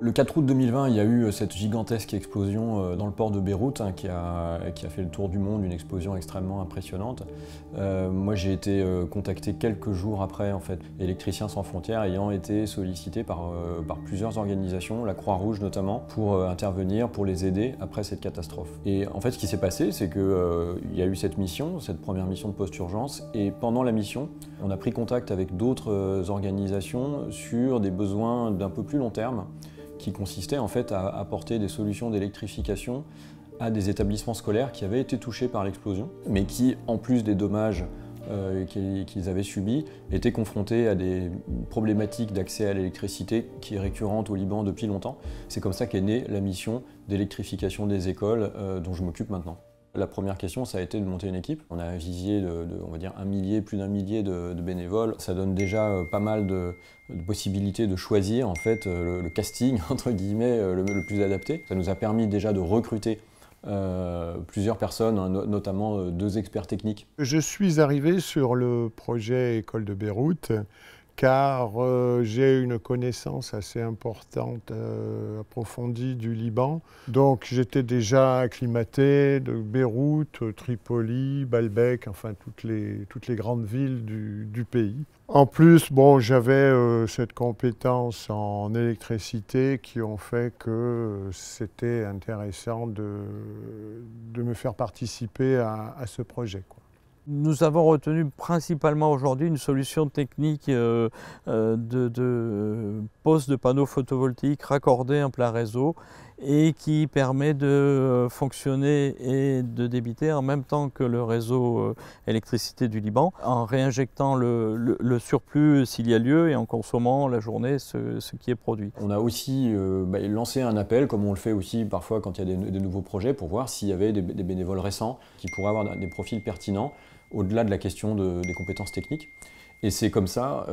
Le 4 août 2020, il y a eu cette gigantesque explosion dans le port de Beyrouth qui a fait le tour du monde, une explosion extrêmement impressionnante. Moi j'ai été contacté quelques jours après, en fait, Électriciens sans frontières ayant été sollicité par plusieurs organisations, la Croix-Rouge notamment, pour intervenir, pour les aider après cette catastrophe. Et en fait ce qui s'est passé, c'est qu'il y a eu cette mission, cette première mission de post-urgence, et pendant la mission, on a pris contact avec d'autres organisations sur des besoins d'un peu plus long terme, qui consistait en fait à apporter des solutions d'électrification à des établissements scolaires qui avaient été touchés par l'explosion, mais qui, en plus des dommages qu'ils avaient subis, étaient confrontés à des problématiques d'accès à l'électricité qui est récurrente au Liban depuis longtemps. C'est comme ça qu'est née la mission d'électrification des écoles dont je m'occupe maintenant. La première question, ça a été de monter une équipe. On a un visier on va dire plus d'un millier de bénévoles. Ça donne déjà pas mal de possibilités de choisir en fait le casting entre guillemets le plus adapté. Ça nous a permis déjà de recruter plusieurs personnes, notamment 2 experts techniques. Je suis arrivé sur le projet École de Beyrouth car j'ai une connaissance assez importante, approfondie du Liban. Donc j'étais déjà acclimaté de Beyrouth, Tripoli, Baalbek, enfin toutes les grandes villes du pays. En plus, bon, j'avais cette compétence en électricité qui ont fait que c'était intéressant de me faire participer à ce projet, quoi. Nous avons retenu principalement aujourd'hui une solution technique de pose de panneaux photovoltaïques raccordés en plein réseau et qui permet de fonctionner et de débiter en même temps que le réseau électricité du Liban, en réinjectant le surplus s'il y a lieu et en consommant la journée ce qui est produit. On a aussi lancé un appel, comme on le fait aussi parfois quand il y a des nouveaux projets, pour voir s'il y avait des bénévoles récents qui pourraient avoir des profils pertinents au-delà de la question des compétences techniques. Et c'est comme ça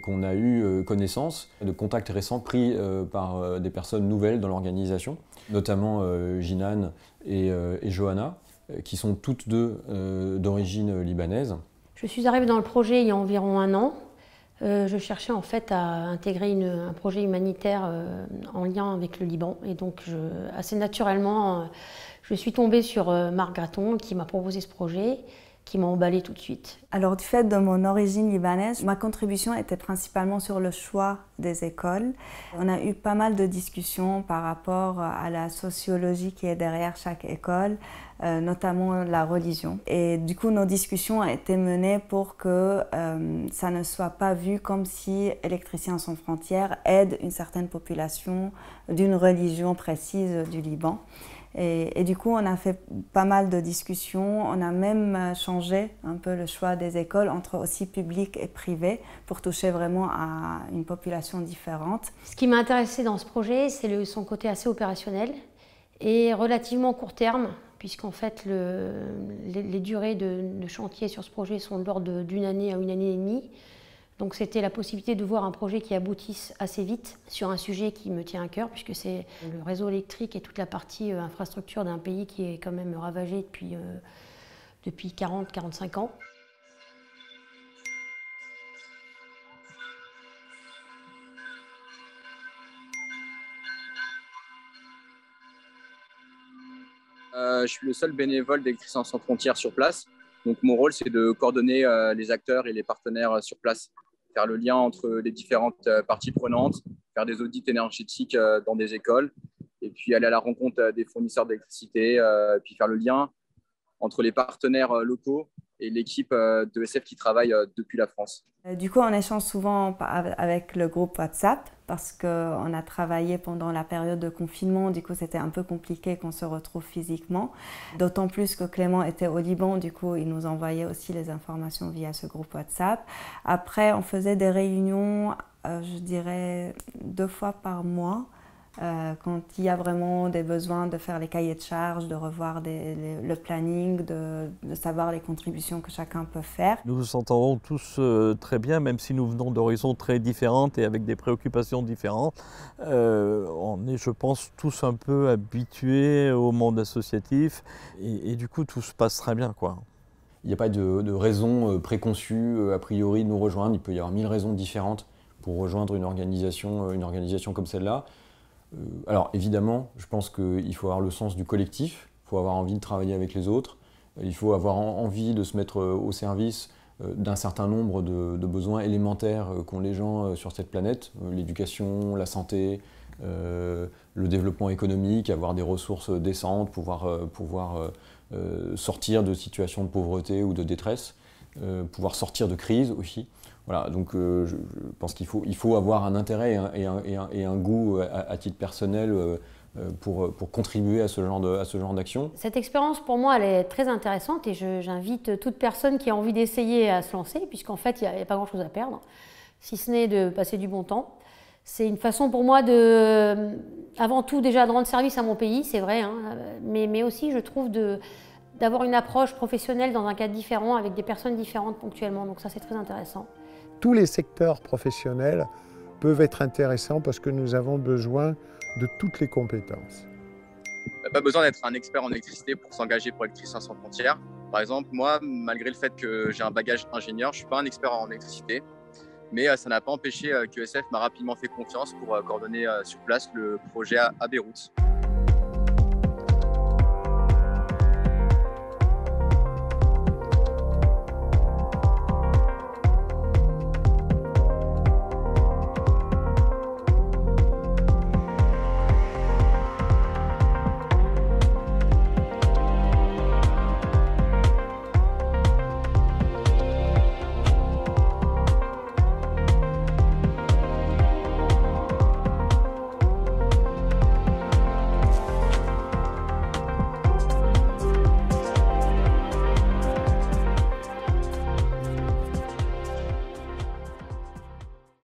qu'on a eu connaissance de contacts récents pris par des personnes nouvelles dans l'organisation, notamment Jinan et Johanna, qui sont toutes deux d'origine libanaise. Je suis arrivée dans le projet il y a environ 1 an. Je cherchais en fait à intégrer un projet humanitaire en lien avec le Liban. Et donc assez naturellement, je suis tombée sur Marc Graton qui m'a proposé ce projet, qui m'a emballée tout de suite. Alors du fait de mon origine libanaise, ma contribution était principalement sur le choix des écoles. On a eu pas mal de discussions par rapport à la sociologie qui est derrière chaque école, notamment la religion. Et du coup, nos discussions ont été menées pour que ça ne soit pas vu comme si Électriciens sans frontières aide une certaine population d'une religion précise du Liban. Et du coup, on a fait pas mal de discussions. On a même changé un peu le choix des écoles entre aussi public et privé pour toucher vraiment à une population différente. Ce qui m'a intéressée dans ce projet, c'est son côté assez opérationnel et relativement court terme, puisqu'en fait, les durées de chantier sur ce projet sont de l'ordre d'1 année à 1 année et demie. Donc c'était la possibilité de voir un projet qui aboutisse assez vite sur un sujet qui me tient à cœur, puisque c'est le réseau électrique et toute la partie infrastructure d'un pays qui est quand même ravagé depuis 40-45 ans. Je suis le seul bénévole d'Électriciens sans frontières sur place. Donc mon rôle, c'est de coordonner les acteurs et les partenaires sur place, faire le lien entre les différentes parties prenantes, faire des audits énergétiques dans des écoles, et puis aller à la rencontre des fournisseurs d'électricité, puis faire le lien entre les partenaires locaux et l'équipe de ESF qui travaille depuis la France. Du coup, on échange souvent avec le groupe WhatsApp parce qu'on a travaillé pendant la période de confinement. Du coup, c'était un peu compliqué qu'on se retrouve physiquement. D'autant plus que Clément était au Liban. Du coup, il nous envoyait aussi les informations via ce groupe WhatsApp. Après, on faisait des réunions, je dirais 2 fois par mois. Quand il y a vraiment des besoins de faire les cahiers de charges, de revoir le planning, de savoir les contributions que chacun peut faire. Nous nous entendons tous très bien, même si nous venons d'horizons très différentes et avec des préoccupations différentes. On est, je pense, tous un peu habitués au monde associatif et du coup tout se passe très bien, quoi. Il n'y a pas de raison préconçue a priori de nous rejoindre. Il peut y avoir 1000 raisons différentes pour rejoindre une organisation comme celle-là. Alors évidemment, je pense qu'il faut avoir le sens du collectif, il faut avoir envie de travailler avec les autres, il faut avoir envie de se mettre au service d'un certain nombre de besoins élémentaires qu'ont les gens sur cette planète, l'éducation, la santé, le développement économique, avoir des ressources décentes, pouvoir sortir de situations de pauvreté ou de détresse, pouvoir sortir de crise aussi. Voilà, donc je pense qu'il faut avoir un intérêt et un goût à titre personnel pour contribuer à ce genre d'action. Cette expérience, pour moi, elle est très intéressante et j'invite toute personne qui a envie d'essayer à se lancer, puisqu'en fait, il n'y a pas grand-chose à perdre, si ce n'est de passer du bon temps. C'est une façon pour moi avant tout déjà de rendre service à mon pays, c'est vrai, hein, mais aussi je trouve d'avoir une approche professionnelle dans un cadre différent, avec des personnes différentes ponctuellement, donc ça c'est très intéressant. Tous les secteurs professionnels peuvent être intéressants parce que nous avons besoin de toutes les compétences. On n'a pas besoin d'être un expert en électricité pour s'engager pour Électriciens sans frontières. Par exemple, moi, malgré le fait que j'ai un bagage ingénieur, je ne suis pas un expert en électricité, mais ça n'a pas empêché qu'ESF m'a rapidement fait confiance pour coordonner sur place le projet à Beyrouth.